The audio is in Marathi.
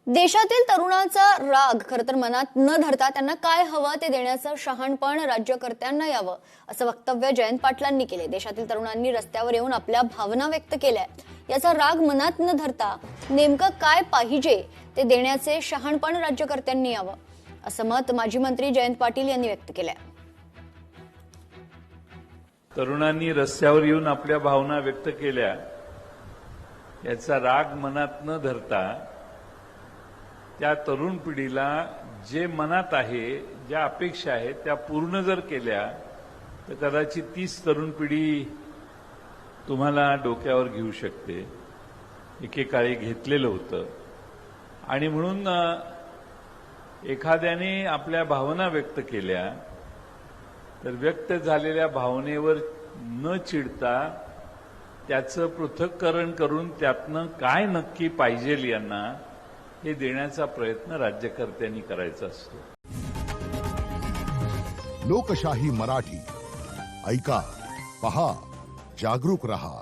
देशातील तरुणाचा राग खरं तर मनात न धरता त्यांना काय हवं ते देण्याचं शहाणपण राज्यकर्त्यांना यावं असं वक्तव्य जयंत पाटलांनी केले। देशातील तरुणांनी रस्त्यावर येऊन आपल्या भावना व्यक्त केल्या। याचा राग मनात न धरता नेमकं काय पाहिजे ते देण्याचे शहाणपण राज्यकर्त्यांनी यावं असं मत माजी मंत्री जयंत पाटील यांनी व्यक्त केलंय। तरुणांनी रस्त्यावर येऊन आपल्या भावना व्यक्त केल्या, याचा राग मनात न धरता त्या तरुण पिढीला जे मनात आहे, ज्या अपेक्षा आहेत त्या पूर्ण जर केल्या तर कदाचित तीच तरुण पिढी तुम्हाला डोक्यावर घेऊ शकते। एकेकाळी घेतलेलं होतं आणि म्हणून एखाद्याने आपल्या भावना व्यक्त केल्या तर व्यक्त झालेल्या भावनेवर न चिडता त्याचं पृथक्करण करून त्यातनं काय नक्की पाहिजे यांना हे देण्याचा प्रयत्न राज्यकर्त्यांनी करायचा असतो। लोकशाही मराठी ऐका, पहा, जागरूक रहा।